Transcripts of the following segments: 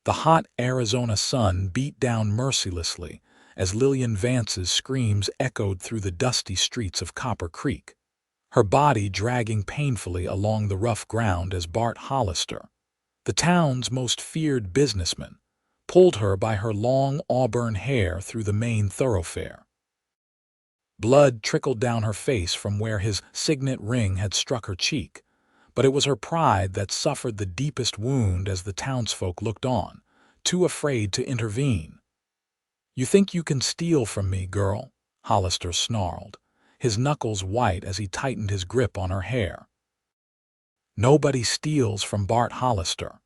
The hot Arizona sun beat down mercilessly as Lillian Vance's screams echoed through the dusty streets of Copper Creek, her body dragging painfully along the rough ground as Bart Hollister, the town's most feared businessman, pulled her by her long auburn hair through the main thoroughfare. Blood trickled down her face from where his signet ring had struck her cheek, but it was her pride that suffered the deepest wound as the townsfolk looked on, too afraid to intervene. "You think you can steal from me, girl?" Hollister snarled, his knuckles white as he tightened his grip on her hair. Nobody steals from Bart Hollister.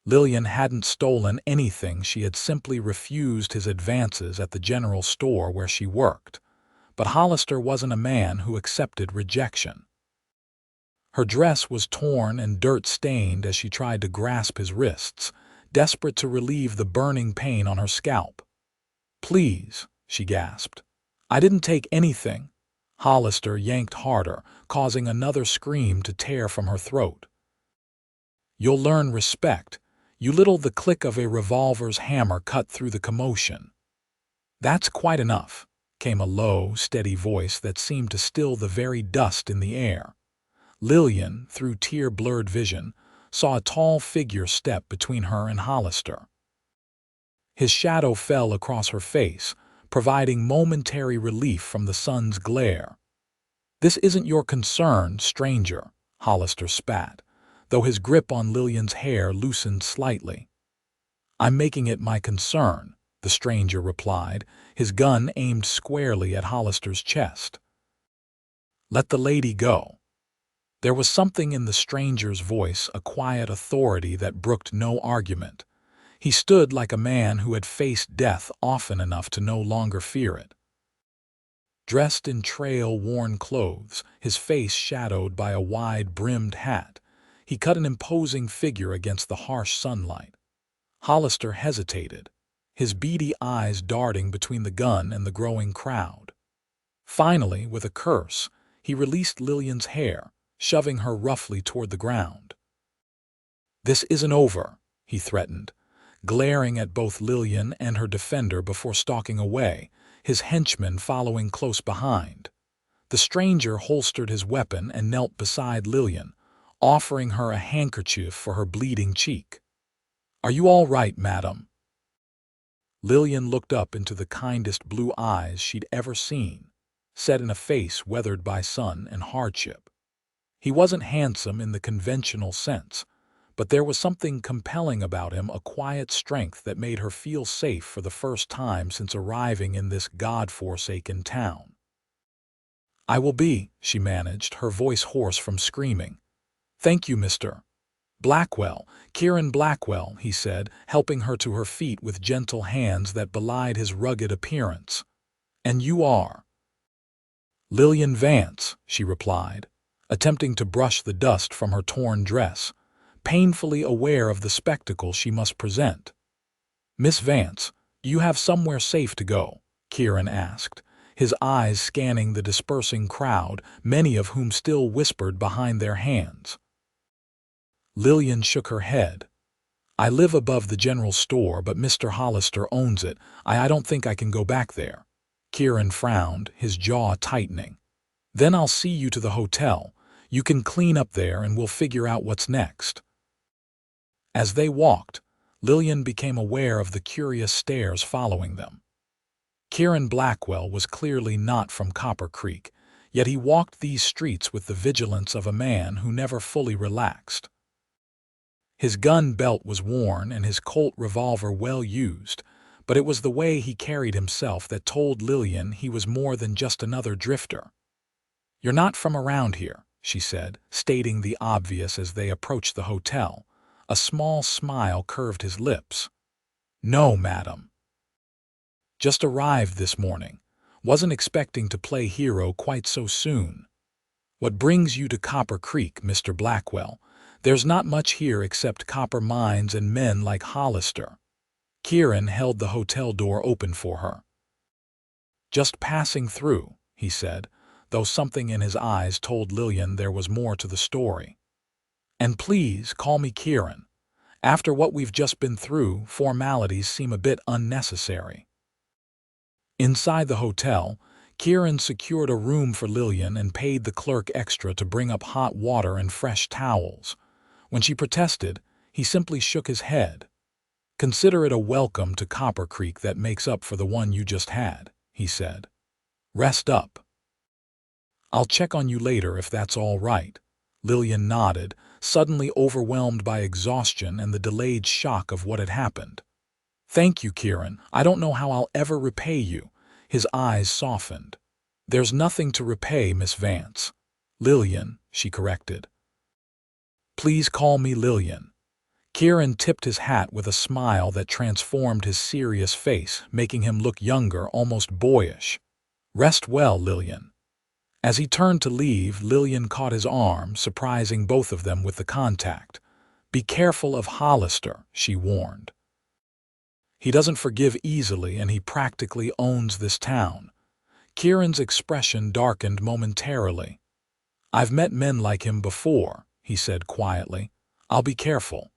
Lillian hadn't stolen anything, she had simply refused his advances at the general store where she worked. But Hollister wasn't a man who accepted rejection. Her dress was torn and dirt-stained as she tried to grasp his wrists, desperate to relieve the burning pain on her scalp. "Please," she gasped. "I didn't take anything." Hollister yanked harder, causing another scream to tear from her throat. "You'll learn respect, you little." The click of a revolver's hammer cut through the commotion. "That's quite enough," came a low, steady voice that seemed to still the very dust in the air. Lillian, through tear-blurred vision, saw a tall figure step between her and Hollister. His shadow fell across her face, providing momentary relief from the sun's glare. "This isn't your concern, stranger," Hollister spat, though his grip on Lillian's hair loosened slightly. "I'm making it my concern," the stranger replied, his gun aimed squarely at Hollister's chest. "Let the lady go." There was something in the stranger's voice, a quiet authority that brooked no argument. He stood like a man who had faced death often enough to no longer fear it. Dressed in trail-worn clothes, his face shadowed by a wide-brimmed hat, he cut an imposing figure against the harsh sunlight. Hollister hesitated, his beady eyes darting between the gun and the growing crowd. Finally, with a curse, he released Lillian's hair, shoving her roughly toward the ground. "This isn't over," he threatened, glaring at both Lillian and her defender before stalking away, his henchmen following close behind. The stranger holstered his weapon and knelt beside Lillian, offering her a handkerchief for her bleeding cheek. "Are you all right, madam?" Lillian looked up into the kindest blue eyes she'd ever seen, set in a face weathered by sun and hardship. He wasn't handsome in the conventional sense, but there was something compelling about him, a quiet strength that made her feel safe for the first time since arriving in this God-forsaken town. "I will be," she managed, her voice hoarse from screaming. "Thank you, Mr. Blackwell, Kieran Blackwell," he said, helping her to her feet with gentle hands that belied his rugged appearance. "And you are?" "Lillian Vance," she replied, attempting to brush the dust from her torn dress, painfully aware of the spectacle she must present. "Miss Vance, do you have somewhere safe to go?" Kieran asked, his eyes scanning the dispersing crowd, many of whom still whispered behind their hands. Lillian shook her head. "I live above the general store, but Mr. Hollister owns it. I don't think I can go back there." Kieran frowned, his jaw tightening. "Then I'll see you to the hotel. You can clean up there and we'll figure out what's next." As they walked, Lillian became aware of the curious stares following them. Kieran Blackwell was clearly not from Copper Creek, yet he walked these streets with the vigilance of a man who never fully relaxed. His gun belt was worn and his Colt revolver well used, but it was the way he carried himself that told Lillian he was more than just another drifter. "You're not from around here," she said, stating the obvious as they approached the hotel. A small smile curved his lips. "No, madam. Just arrived this morning. Wasn't expecting to play hero quite so soon." "What brings you to Copper Creek, Mr. Blackwell? There's not much here except copper mines and men like Hollister." Kieran held the hotel door open for her. "Just passing through," he said, though something in his eyes told Lillian there was more to the story. "And please call me Kieran. After what we've just been through, formalities seem a bit unnecessary. Inside the hotel, Kieran secured a room for Lillian and paid the clerk extra to bring up hot water and fresh towels. When she protested, he simply shook his head. "Consider it a welcome to Copper Creek that makes up for the one you just had," he said. "Rest up. I'll check on you later if that's all right." Lillian nodded, suddenly overwhelmed by exhaustion and the delayed shock of what had happened. "Thank you, Kieran. I don't know how I'll ever repay you." His eyes softened. "There's nothing to repay, Miss Vance." "Lillian," she corrected. "Please call me Lillian." Kieran tipped his hat with a smile that transformed his serious face, making him look younger, almost boyish. "Rest well, Lillian." As he turned to leave, Lillian caught his arm, surprising both of them with the contact. "Be careful of Hollister," she warned. "He doesn't forgive easily, and he practically owns this town." Kieran's expression darkened momentarily. "I've met men like him before," he said quietly. "I'll be careful."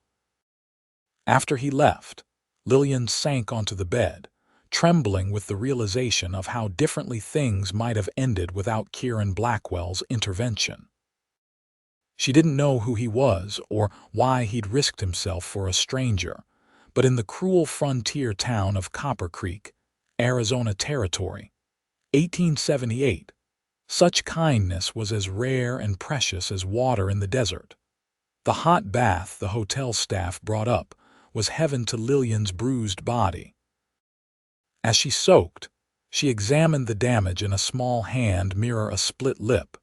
After he left, Lillian sank onto the bed, trembling with the realization of how differently things might have ended without Kieran Blackwell's intervention. She didn't know who he was or why he'd risked himself for a stranger, but in the cruel frontier town of Copper Creek, Arizona Territory, 1878, such kindness was as rare and precious as water in the desert. The hot bath the hotel staff brought up was heaven to Lillian's bruised body. As she soaked, she examined the damage in a small hand mirror, a split lip,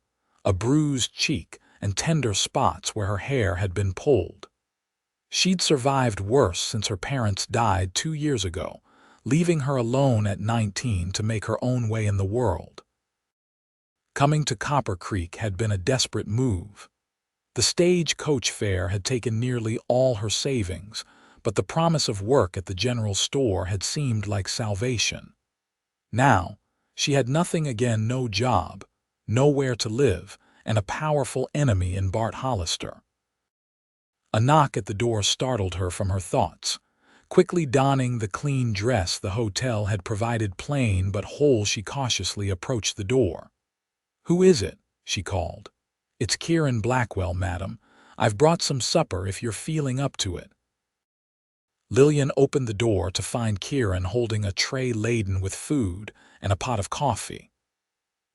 a bruised cheek, and tender spots where her hair had been pulled. She'd survived worse since her parents died 2 years ago, leaving her alone at 19 to make her own way in the world. Coming to Copper Creek had been a desperate move. The stagecoach fare had taken nearly all her savings, but the promise of work at the general store had seemed like salvation. Now, she had nothing again, no job, nowhere to live, and a powerful enemy in Bart Hollister. A knock at the door startled her from her thoughts. Quickly donning the clean dress the hotel had provided plain but whole, she cautiously approached the door. "Who is it?" she called. "It's Kieran Blackwell, madam. I've brought some supper if you're feeling up to it." Lillian opened the door to find Kieran holding a tray laden with food and a pot of coffee.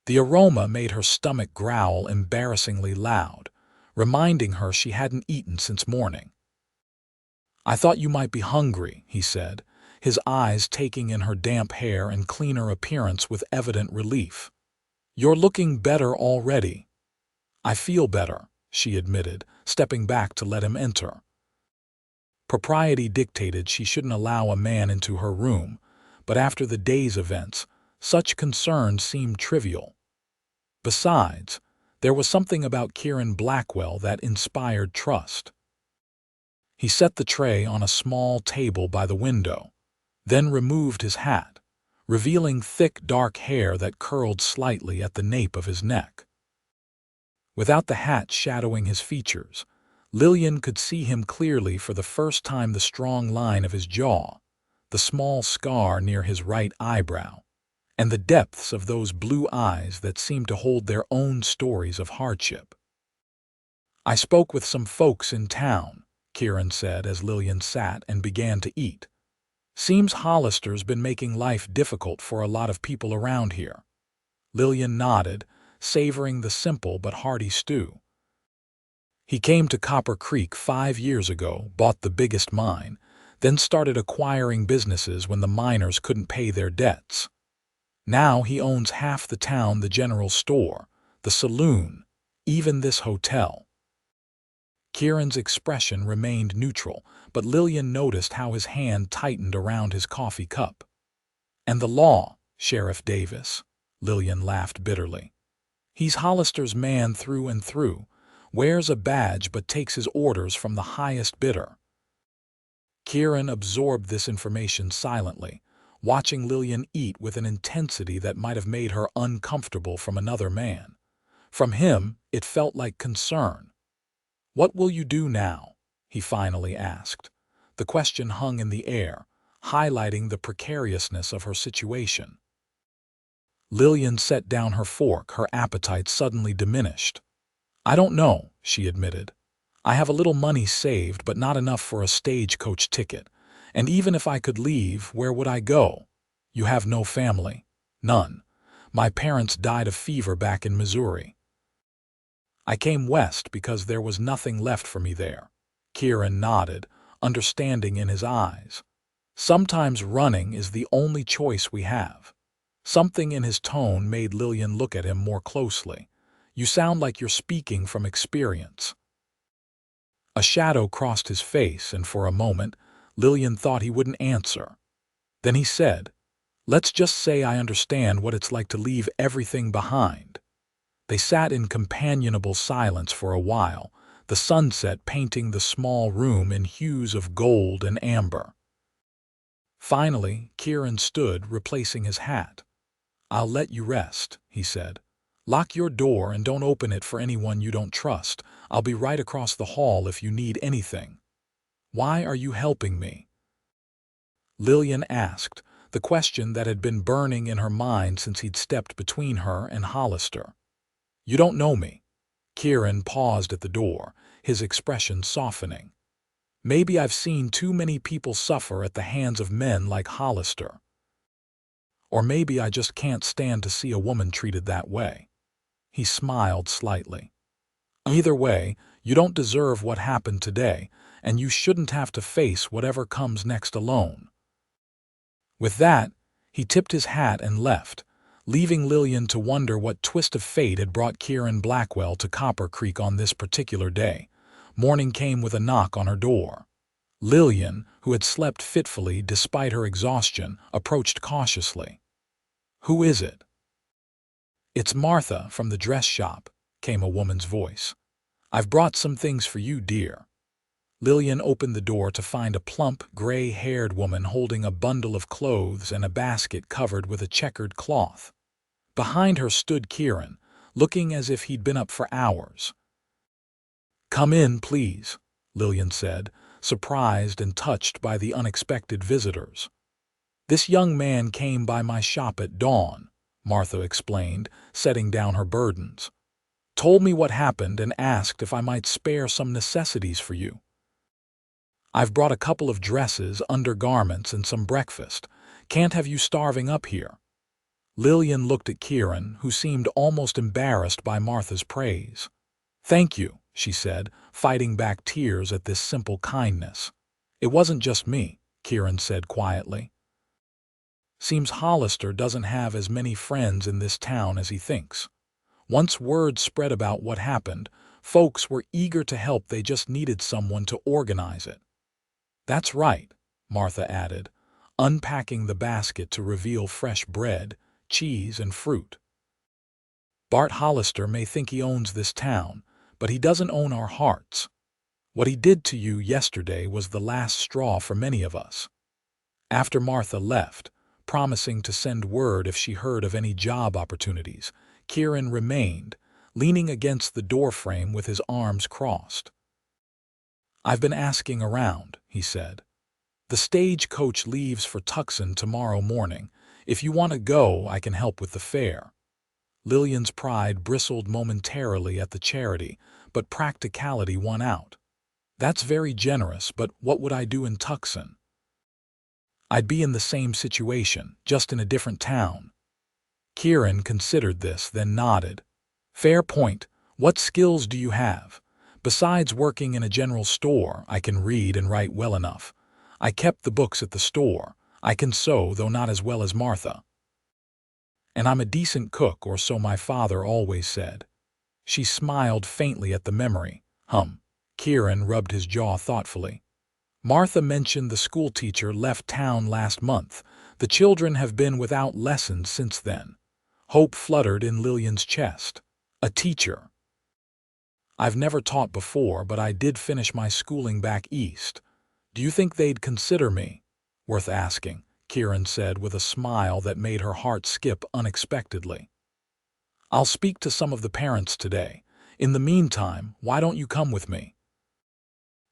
The aroma made her stomach growl embarrassingly loud, reminding her she hadn't eaten since morning. "I thought you might be hungry," he said, his eyes taking in her damp hair and cleaner appearance with evident relief. "You're looking better already." "I feel better," she admitted, stepping back to let him enter. Propriety dictated she shouldn't allow a man into her room, but after the day's events, such concerns seemed trivial. Besides, there was something about Kieran Blackwell that inspired trust. He set the tray on a small table by the window, then removed his hat, revealing thick dark hair that curled slightly at the nape of his neck. Without the hat shadowing his features, Lillian could see him clearly for the first time: the strong line of his jaw, the small scar near his right eyebrow, and the depths of those blue eyes that seemed to hold their own stories of hardship. "I spoke with some folks in town," Kieran said as Lillian sat and began to eat. "Seems Hollister's been making life difficult for a lot of people around here." Lillian nodded, savoring the simple but hearty stew. "He came to Copper Creek 5 years ago, bought the biggest mine, then started acquiring businesses when the miners couldn't pay their debts. Now he owns half the town, the general store, the saloon, even this hotel." Kieran's expression remained neutral, but Lillian noticed how his hand tightened around his coffee cup. "And the law, Sheriff Davis," Lillian laughed bitterly. "He's Hollister's man through and through, wears a badge but takes his orders from the highest bidder." Kieran absorbed this information silently, watching Lillian eat with an intensity that might have made her uncomfortable from another man. From him, it felt like concern. "What will you do now?" he finally asked. The question hung in the air, highlighting the precariousness of her situation. Lillian set down her fork, her appetite suddenly diminished. "I don't know," she admitted. "I have a little money saved, but not enough for a stagecoach ticket. And even if I could leave, where would I go?" "You have no family?" "None. My parents died of fever back in Missouri. I came west because there was nothing left for me there." Kieran nodded, understanding in his eyes. "Sometimes running is the only choice we have." Something in his tone made Lillian look at him more closely. "You sound like you're speaking from experience." A shadow crossed his face, and for a moment, Lillian thought he wouldn't answer. Then he said, "Let's just say I understand what it's like to leave everything behind." They sat in companionable silence for a while, the sunset painting the small room in hues of gold and amber. Finally, Kieran stood, replacing his hat. "I'll let you rest," he said. "Lock your door and don't open it for anyone you don't trust. I'll be right across the hall if you need anything." "Why are you helping me?" Lillian asked, the question that had been burning in her mind since he'd stepped between her and Hollister. "You don't know me." Kieran paused at the door, his expression softening. "Maybe I've seen too many people suffer at the hands of men like Hollister. Or maybe I just can't stand to see a woman treated that way." He smiled slightly. "Either way, you don't deserve what happened today, and you shouldn't have to face whatever comes next alone." With that, he tipped his hat and left, leaving Lillian to wonder what twist of fate had brought Kieran Blackwell to Copper Creek on this particular day. Morning came with a knock on her door. Lillian, who had slept fitfully despite her exhaustion, approached cautiously. "Who is it?" "It's Martha from the dress shop," came a woman's voice. "I've brought some things for you, dear." Lillian opened the door to find a plump, gray-haired woman holding a bundle of clothes and a basket covered with a checkered cloth. Behind her stood Kieran, looking as if he'd been up for hours. "Come in, please," Lillian said, surprised and touched by the unexpected visitors. "This young man came by my shop at dawn," Martha explained, setting down her burdens. "Told me what happened and asked if I might spare some necessities for you. I've brought a couple of dresses, undergarments, and some breakfast. Can't have you starving up here." Lillian looked at Kieran, who seemed almost embarrassed by Martha's praise. "Thank you," she said, fighting back tears at this simple kindness. "It wasn't just me," Kieran said quietly. "Seems Hollister doesn't have as many friends in this town as he thinks. Once word spread about what happened, folks were eager to help, they just needed someone to organize it." "That's right," Martha added, unpacking the basket to reveal fresh bread, cheese, and fruit. "Bart Hollister may think he owns this town, but he doesn't own our hearts. What he did to you yesterday was the last straw for many of us." After Martha left, promising to send word if she heard of any job opportunities, Kieran remained, leaning against the doorframe with his arms crossed. "I've been asking around," he said. "The stagecoach leaves for Tucson tomorrow morning. If you want to go, I can help with the fare." Lillian's pride bristled momentarily at the charity, but practicality won out. "That's very generous, but what would I do in Tucson?" "I'd be in the same situation, just in a different town." Kieran considered this, then nodded. "Fair point. What skills do you have? Besides working in a general store, I can read and write well enough. I kept the books at the store. I can sew, though not as well as Martha. And I'm a decent cook, or so my father always said." She smiled faintly at the memory. Kieran rubbed his jaw thoughtfully. "Martha mentioned the schoolteacher left town last month. The children have been without lessons since then." Hope fluttered in Lillian's chest. "A teacher." "I've never taught before, but I did finish my schooling back east. Do you think they'd consider me?" "Worth asking," Kieran said with a smile that made her heart skip unexpectedly. "I'll speak to some of the parents today. In the meantime, why don't you come with me?"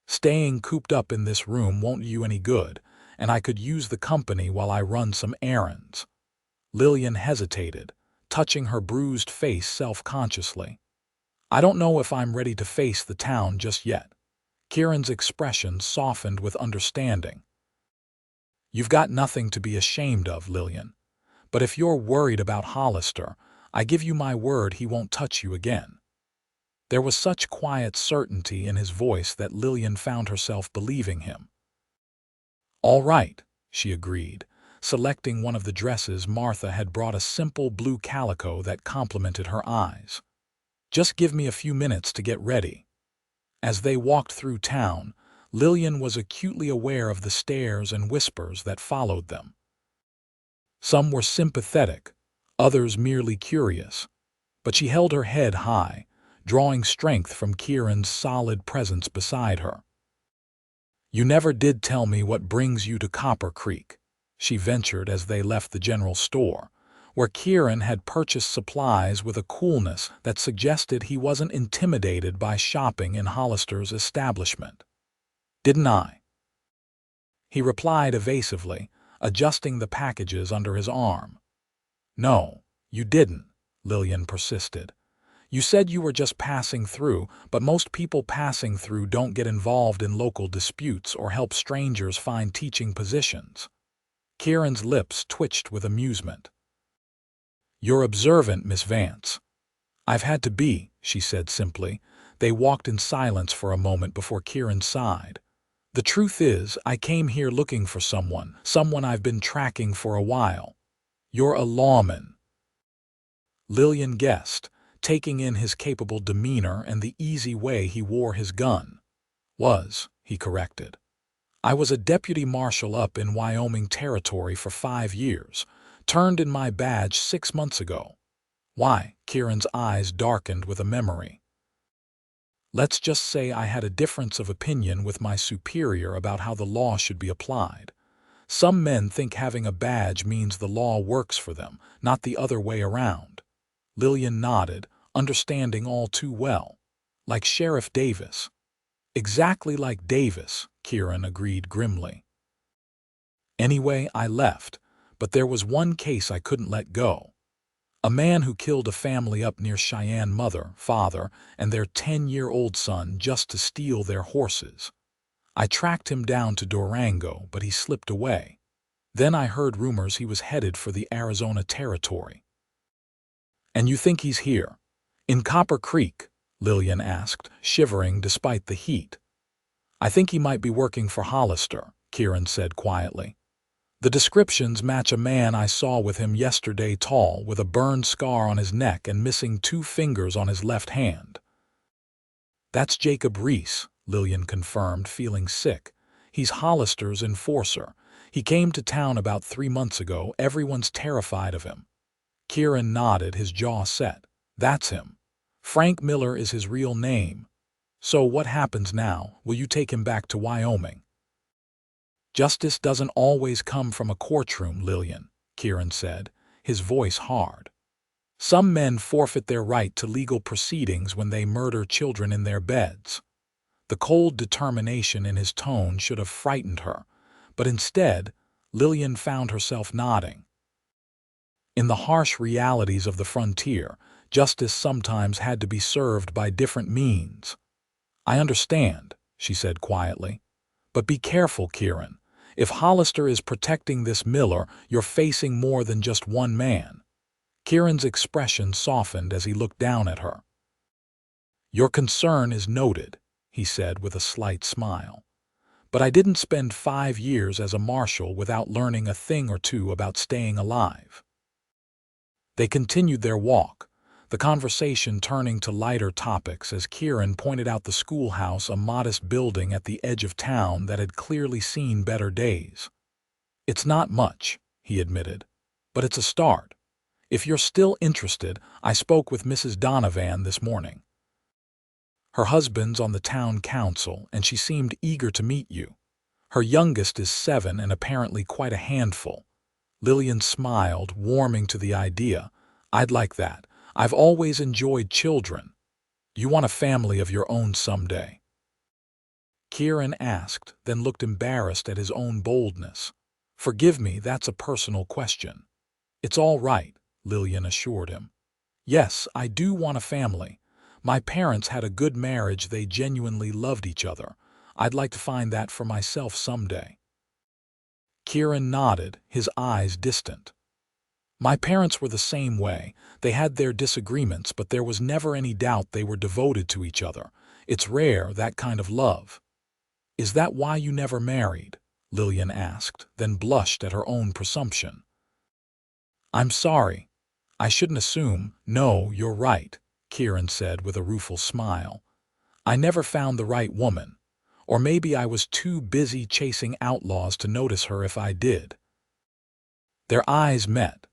Staying cooped up in this room won't do you any good, and I could use the company while I run some errands." Lillian hesitated, touching her bruised face self-consciously. "I don't know if I'm ready to face the town just yet." Kieran's expression softened with understanding. "You've got nothing to be ashamed of, Lillian. But if you're worried about Hollister, I give you my word he won't touch you again." There was such quiet certainty in his voice that Lillian found herself believing him. "All right," she agreed, selecting one of the dresses Martha had brought, a simple blue calico that complemented her eyes. "Just give me a few minutes to get ready." As they walked through town, Lillian was acutely aware of the stares and whispers that followed them. Some were sympathetic, others merely curious, but she held her head high, drawing strength from Kieran's solid presence beside her. "You never did tell me what brings you to Copper Creek," she ventured as they left the general store, where Kieran had purchased supplies with a coolness that suggested he wasn't intimidated by shopping in Hollister's establishment. "Didn't I?" he replied evasively, adjusting the packages under his arm. "No, you didn't," Lillian persisted. "You said you were just passing through, but most people passing through don't get involved in local disputes or help strangers find teaching positions." Kieran's lips twitched with amusement. "You're observant, Miss Vance." "I've had to be," she said simply. They walked in silence for a moment before Kieran sighed. "The truth is, I came here looking for someone I've been tracking for a while." "You're a lawman," Lillian guessed, taking in his capable demeanor and the easy way he wore his gun. He corrected. "I was a deputy marshal up in Wyoming Territory for 5 years, turned in my badge 6 months ago." "Why?" Kieran's eyes darkened with a memory. "Let's just say I had a difference of opinion with my superior about how the law should be applied. Some men think having a badge means the law works for them, not the other way around." Lillian nodded, understanding all too well. "Like Sheriff Davis." "Exactly like Davis," Kieran agreed grimly. "Anyway, I left, but there was one case I couldn't let go. A man who killed a family up near Cheyenne, mother, father, and their 10-year-old son just to steal their horses. I tracked him down to Durango, but he slipped away. Then I heard rumors he was headed for the Arizona Territory." "And you think he's here, in Copper Creek?" Lillian asked, shivering despite the heat. "I think he might be working for Hollister," Kieran said quietly. "The descriptions match a man I saw with him yesterday, tall, with a burned scar on his neck and missing 2 fingers on his left hand." "That's Jacob Reese," Lillian confirmed, feeling sick. "He's Hollister's enforcer. He came to town about 3 months ago. Everyone's terrified of him." Kieran nodded, his jaw set. "That's him. Frank Miller is his real name. So what happens now? Will you take him back to Wyoming?" "Justice doesn't always come from a courtroom, Lillian," Kieran said, his voice hard. "Some men forfeit their right to legal proceedings when they murder children in their beds." The cold determination in his tone should have frightened her, but instead, Lillian found herself nodding. In the harsh realities of the frontier, justice sometimes had to be served by different means. "I understand," she said quietly. "But be careful, Kieran. If Hollister is protecting this Miller, you're facing more than just one man." Kieran's expression softened as he looked down at her. "Your concern is noted," he said with a slight smile. "But I didn't spend 5 years as a marshal without learning a thing or two about staying alive." They continued their walk, the conversation turning to lighter topics as Kieran pointed out the schoolhouse, a modest building at the edge of town that had clearly seen better days. "It's not much," he admitted, "but it's a start. If you're still interested, I spoke with Mrs. Donovan this morning. Her husband's on the town council, and she seemed eager to meet you. Her youngest is 7 and apparently quite a handful." Lillian smiled, warming to the idea. "I'd like that. I've always enjoyed children." "You want a family of your own someday." Kieran asked, then looked embarrassed at his own boldness. Forgive me, that's a personal question. It's all right, Lillian assured him. Yes, I do want a family. My parents had a good marriage, they genuinely loved each other. I'd like to find that for myself someday. Kieran nodded, his eyes distant. My parents were the same way. They had their disagreements, but there was never any doubt they were devoted to each other. It's rare, that kind of love. Is that why you never married? Lillian asked, then blushed at her own presumption. I'm sorry. I shouldn't assume. No, you're right, Kieran said with a rueful smile. I never found the right woman. Or maybe I was too busy chasing outlaws to notice her if I did. Their eyes met,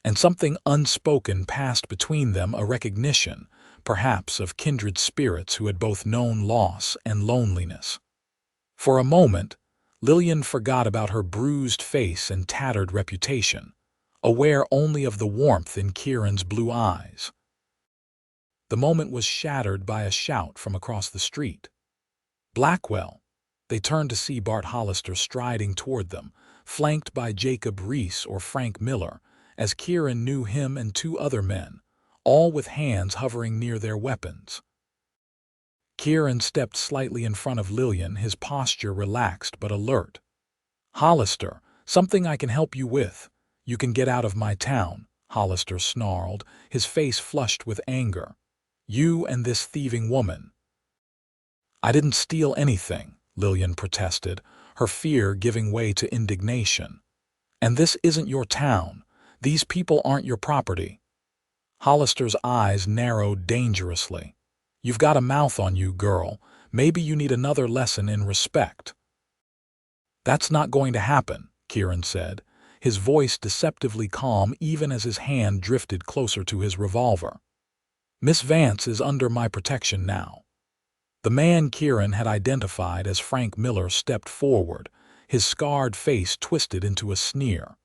and something unspoken passed between them, a recognition, perhaps, of kindred spirits who had both known loss and loneliness. For a moment, Lillian forgot about her bruised face and tattered reputation, aware only of the warmth in Kieran's blue eyes. The moment was shattered by a shout from across the street. Blackwell! They turned to see Bart Hollister striding toward them, flanked by Jacob Reese or Frank Miller, as Kieran knew him and two other men, all with hands hovering near their weapons. Kieran stepped slightly in front of Lillian, his posture relaxed but alert. Hollister, something I can help you with. You can get out of my town, Hollister snarled, his face flushed with anger. You and this thieving woman. I didn't steal anything, Lillian protested, her fear giving way to indignation. And this isn't your town. These people aren't your property. Hollister's eyes narrowed dangerously. You've got a mouth on you, girl. Maybe you need another lesson in respect. That's not going to happen, Kieran said, his voice deceptively calm even as his hand drifted closer to his revolver. Miss Vance is under my protection now. The man Kieran had identified as Frank Miller stepped forward, his scarred face twisted into a sneer.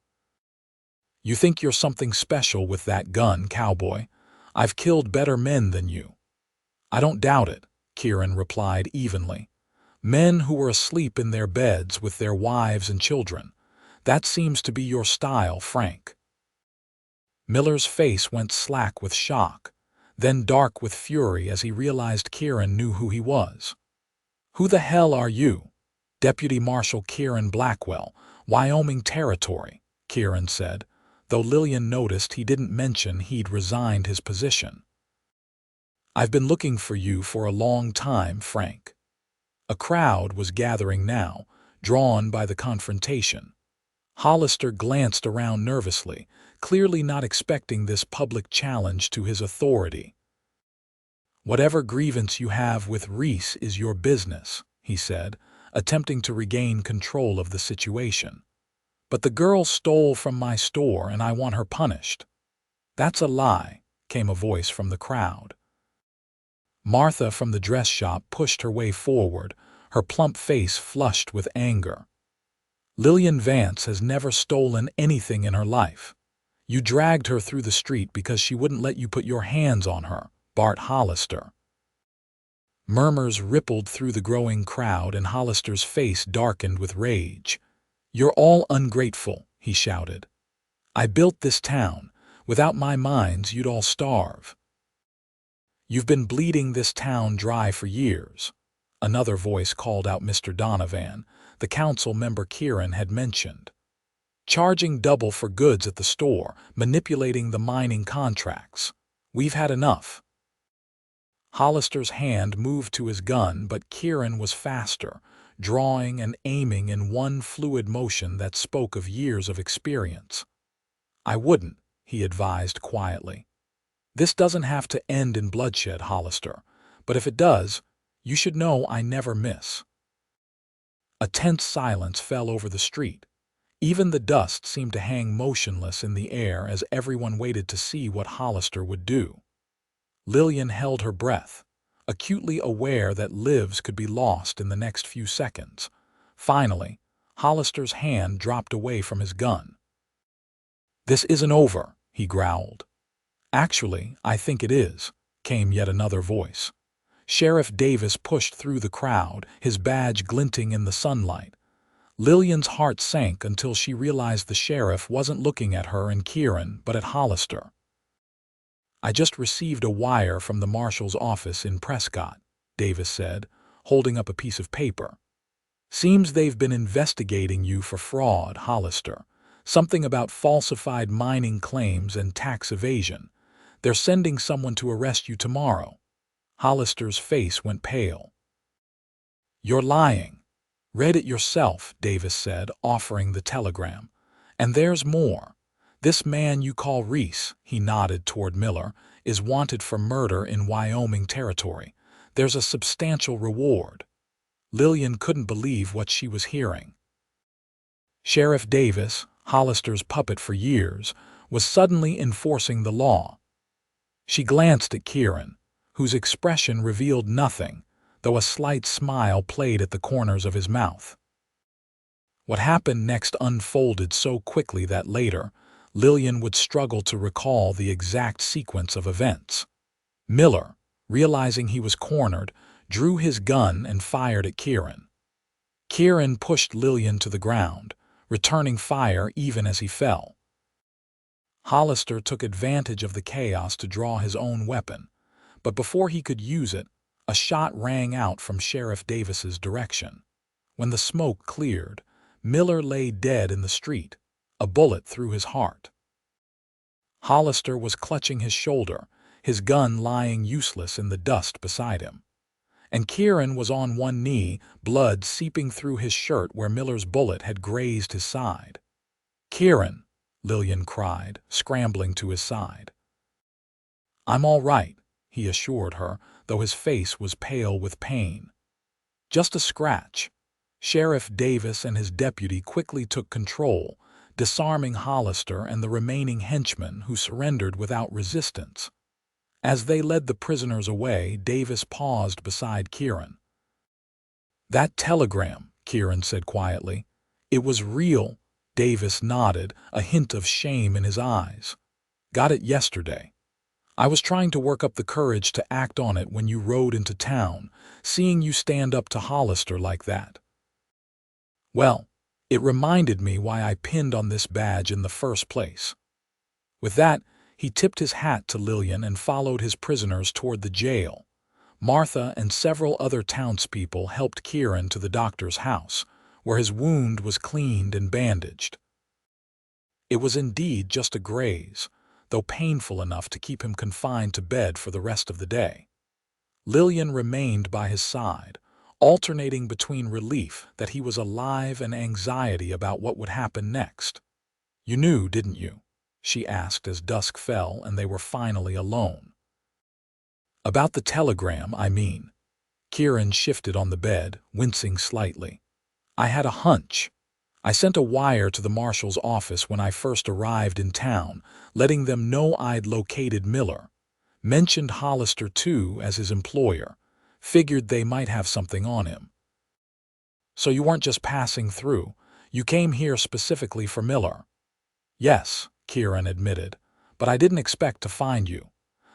You think you're something special with that gun, cowboy? I've killed better men than you. I don't doubt it, Kieran replied evenly. Men who were asleep in their beds with their wives and children. That seems to be your style, Frank. Miller's face went slack with shock, then dark with fury as he realized Kieran knew who he was. Who the hell are you? Deputy Marshal Kieran Blackwell, Wyoming Territory, Kieran said, though Lillian noticed he didn't mention he'd resigned his position. I've been looking for you for a long time, Frank. A crowd was gathering now, drawn by the confrontation. Hollister glanced around nervously, clearly not expecting this public challenge to his authority. Whatever grievance you have with Reese is your business, he said, attempting to regain control of the situation. But the girl stole from my store and I want her punished. That's a lie, came a voice from the crowd. Martha from the dress shop pushed her way forward, her plump face flushed with anger. Lillian Vance has never stolen anything in her life. You dragged her through the street because she wouldn't let you put your hands on her, Bart Hollister. Murmurs rippled through the growing crowd and Hollister's face darkened with rage. You're all ungrateful, he shouted. I built this town. Without my mines, you'd all starve. You've been bleeding this town dry for years. Another voice called out Mr. Donovan, the council member Kieran had mentioned. Charging double for goods at the store, manipulating the mining contracts. We've had enough. Hollister's hand moved to his gun, but Kieran was faster, drawing and aiming in one fluid motion that spoke of years of experience. I wouldn't, he advised quietly. This doesn't have to end in bloodshed, Hollister, but if it does, you should know I never miss. A tense silence fell over the street. Even the dust seemed to hang motionless in the air as everyone waited to see what Hollister would do. Lillian held her breath, acutely aware that lives could be lost in the next few seconds. Finally, Hollister's hand dropped away from his gun. This isn't over, he growled. Actually, I think it is, came yet another voice. Sheriff Davis pushed through the crowd, his badge glinting in the sunlight. Lillian's heart sank until she realized the sheriff wasn't looking at her and Kieran, but at Hollister. "I just received a wire from the marshal's office in Prescott," Davis said, holding up a piece of paper. "Seems they've been investigating you for fraud, Hollister. Something about falsified mining claims and tax evasion. They're sending someone to arrest you tomorrow." Hollister's face went pale. "You're lying." "Read it yourself," Davis said, offering the telegram. "And there's more. This man you call Reese," he nodded toward Miller, "is wanted for murder in Wyoming territory. There's a substantial reward." Lillian couldn't believe what she was hearing. Sheriff Davis, Hollister's puppet for years, was suddenly enforcing the law. She glanced at Kieran, whose expression revealed nothing, though a slight smile played at the corners of his mouth. What happened next unfolded so quickly that later, Lillian would struggle to recall the exact sequence of events. Miller, realizing he was cornered, drew his gun and fired at Kieran. Kieran pushed Lillian to the ground, returning fire even as he fell. Hollister took advantage of the chaos to draw his own weapon, but before he could use it, a shot rang out from Sheriff Davis's direction. When the smoke cleared, Miller lay dead in the street, a bullet through his heart. Hollister was clutching his shoulder, his gun lying useless in the dust beside him. And Kieran was on one knee, blood seeping through his shirt where Miller's bullet had grazed his side. "Kieran!" Lillian cried, scrambling to his side. "I'm all right," he assured her, though his face was pale with pain. "Just a scratch." Sheriff Davis and his deputy quickly took control, disarming Hollister and the remaining henchmen who surrendered without resistance. As they led the prisoners away, Davis paused beside Kieran. "That telegram," Kieran said quietly. "It was real." Davis nodded, a hint of shame in his eyes. "Got it yesterday. I was trying to work up the courage to act on it when you rode into town, seeing you stand up to Hollister like that. Well, it reminded me why I pinned on this badge in the first place." With that, he tipped his hat to Lillian and followed his prisoners toward the jail. Martha and several other townspeople helped Kieran to the doctor's house, where his wound was cleaned and bandaged. It was indeed just a graze, though painful enough to keep him confined to bed for the rest of the day. Lillian remained by his side, alternating between relief that he was alive and anxiety about what would happen next. "You knew, didn't you?" she asked as dusk fell and they were finally alone. "About the telegram, I mean." Kieran shifted on the bed, wincing slightly. "I had a hunch. I sent a wire to the marshal's office when I first arrived in town, letting them know I'd located Miller. Mentioned Hollister, too, as his employer. Figured they might have something on him." "So you weren't just passing through. You came here specifically for Miller." "Yes," Kieran admitted, "but I didn't expect to find you."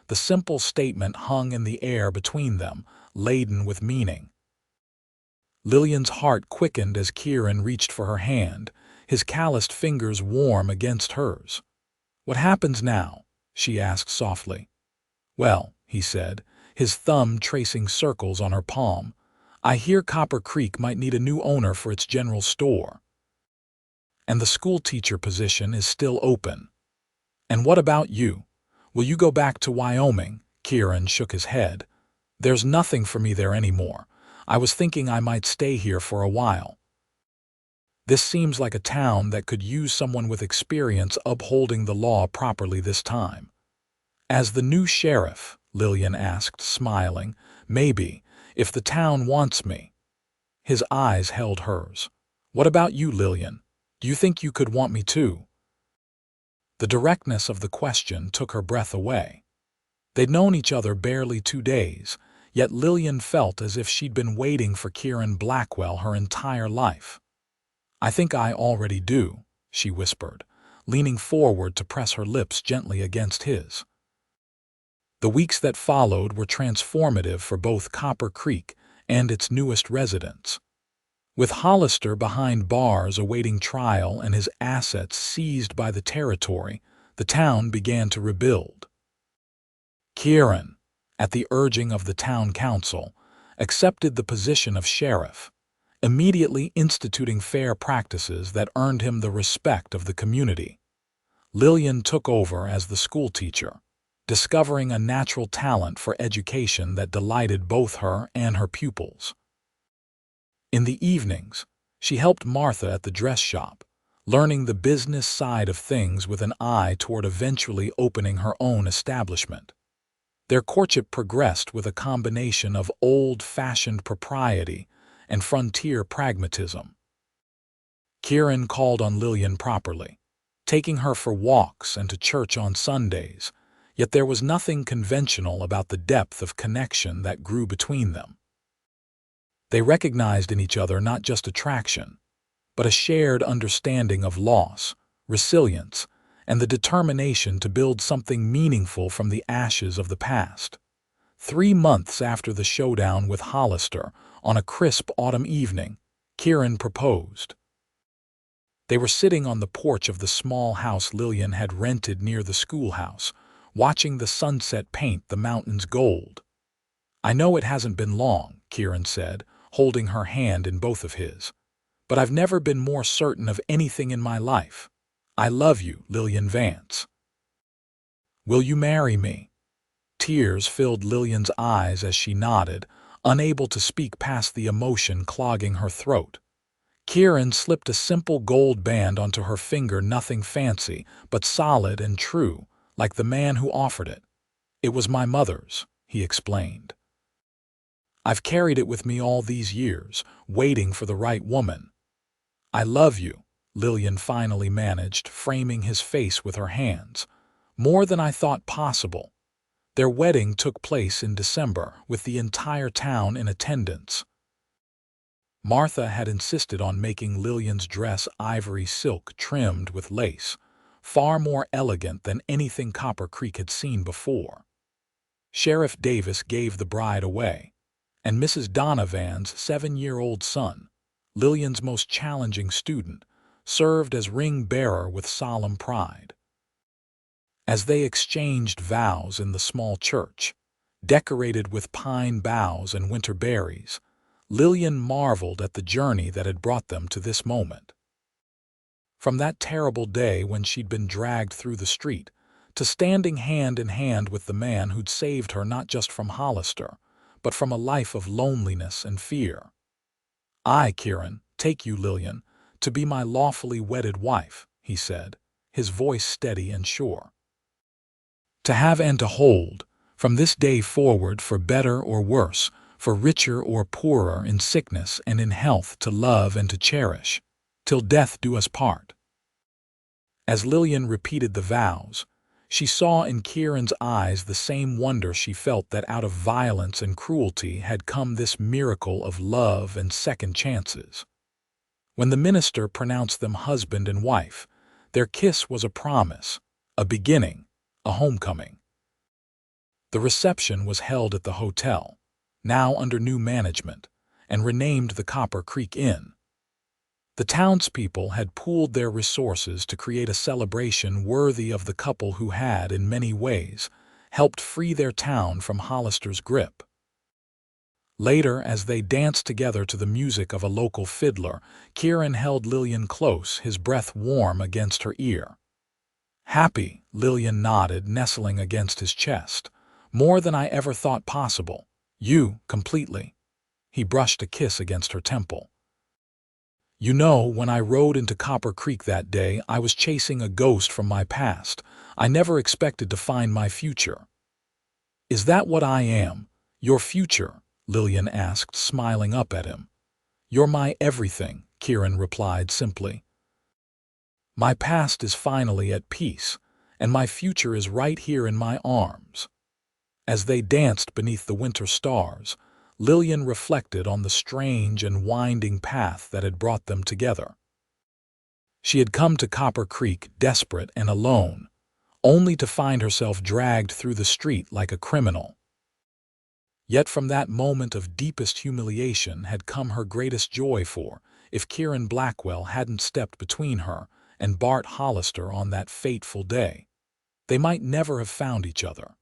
The simple statement hung in the air between them, laden with meaning. Lillian's heart quickened as Kieran reached for her hand, his calloused fingers warm against hers. "What happens now?" she asked softly. "Well," he said, his thumb tracing circles on her palm, "I hear Copper Creek might need a new owner for its general store. And the schoolteacher position is still open. And what about you? Will you go back to Wyoming?" Kieran shook his head. "There's nothing for me there anymore. I was thinking I might stay here for a while." "This seems like a town that could use someone with experience upholding the law properly this time." "As the new sheriff?" Lillian asked, smiling. "Maybe, if the town wants me." His eyes held hers. "What about you, Lillian? Do you think you could want me too?" The directness of the question took her breath away. They'd known each other barely 2 days, yet Lillian felt as if she'd been waiting for Kieran Blackwell her entire life. "I think I already do," she whispered, leaning forward to press her lips gently against his. The weeks that followed were transformative for both Copper Creek and its newest residents. With Hollister behind bars awaiting trial and his assets seized by the territory, the town began to rebuild. Kieran, at the urging of the town council, accepted the position of sheriff, immediately instituting fair practices that earned him the respect of the community. Lillian took over as the schoolteacher, discovering a natural talent for education that delighted both her and her pupils. In the evenings, she helped Martha at the dress shop, learning the business side of things with an eye toward eventually opening her own establishment. Their courtship progressed with a combination of old-fashioned propriety and frontier pragmatism. Kieran called on Lillian properly, taking her for walks and to church on Sundays, yet there was nothing conventional about the depth of connection that grew between them. They recognized in each other not just attraction, but a shared understanding of loss, resilience, and the determination to build something meaningful from the ashes of the past. 3 months after the showdown with Hollister, on a crisp autumn evening, Kieran proposed. They were sitting on the porch of the small house Lillian had rented near the schoolhouse, watching the sunset paint the mountains gold. "I know it hasn't been long," Kieran said, holding her hand in both of his, "but I've never been more certain of anything in my life. I love you, Lillian Vance. Will you marry me?" Tears filled Lillian's eyes as she nodded, unable to speak past the emotion clogging her throat. Kieran slipped a simple gold band onto her finger, nothing fancy, but solid and true, like the man who offered it. "It was my mother's," he explained. "I've carried it with me all these years, waiting for the right woman." "I love you," Lillian finally managed, framing his face with her hands. "More than I thought possible." Their wedding took place in December, with the entire town in attendance. Martha had insisted on making Lillian's dress ivory silk trimmed with lace, far more elegant than anything Copper Creek had seen before. Sheriff Davis gave the bride away, and Mrs. Donovan's 7-year-old son, Lillian's most challenging student, served as ring bearer with solemn pride. As they exchanged vows in the small church, decorated with pine boughs and winter berries, Lillian marveled at the journey that had brought them to this moment. From that terrible day when she'd been dragged through the street, to standing hand in hand with the man who'd saved her not just from Hollister, but from a life of loneliness and fear. "I, Kieran, take you, Lillian, to be my lawfully wedded wife," he said, his voice steady and sure. "To have and to hold, from this day forward, for better or worse, for richer or poorer, in sickness and in health, to love and to cherish, till death do us part." As Lillian repeated the vows, she saw in Kieran's eyes the same wonder she felt, that out of violence and cruelty had come this miracle of love and second chances. When the minister pronounced them husband and wife, their kiss was a promise, a beginning, a homecoming. The reception was held at the hotel, now under new management, and renamed the Copper Creek Inn. The townspeople had pooled their resources to create a celebration worthy of the couple who had, in many ways, helped free their town from Hollister's grip. Later, as they danced together to the music of a local fiddler, Kieran held Lillian close, his breath warm against her ear. "Happy," Lillian nodded, nestling against his chest. "More than I ever thought possible. You, completely." He brushed a kiss against her temple. "You know, when I rode into Copper Creek that day, I was chasing a ghost from my past. I never expected to find my future." "Is that what I am? Your future?" Lillian asked, smiling up at him. "You're my everything," Kieran replied simply. "My past is finally at peace, and my future is right here in my arms." As they danced beneath the winter stars, Lillian reflected on the strange and winding path that had brought them together. She had come to Copper Creek desperate and alone, only to find herself dragged through the street like a criminal. Yet from that moment of deepest humiliation had come her greatest joy, for if Kieran Blackwell hadn't stepped between her and Bart Hollister on that fateful day, they might never have found each other.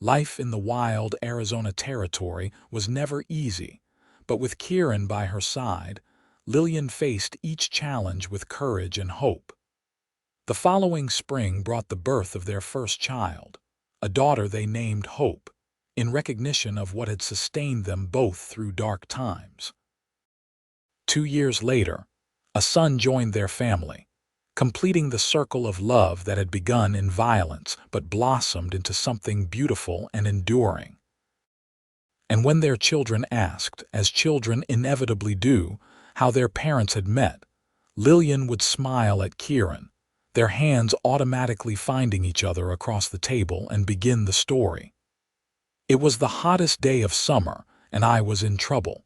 Life in the wild Arizona territory was never easy, but with Kieran by her side, Lillian faced each challenge with courage and hope. The following spring brought the birth of their first child, a daughter they named Hope, in recognition of what had sustained them both through dark times. 2 years later, a son joined their family, completing the circle of love that had begun in violence but blossomed into something beautiful and enduring. And when their children asked, as children inevitably do, how their parents had met, Lillian would smile at Kieran, their hands automatically finding each other across the table, and begin the story. It was the hottest day of summer, and I was in trouble.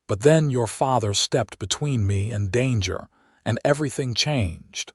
But then your father stepped between me and danger, and everything changed.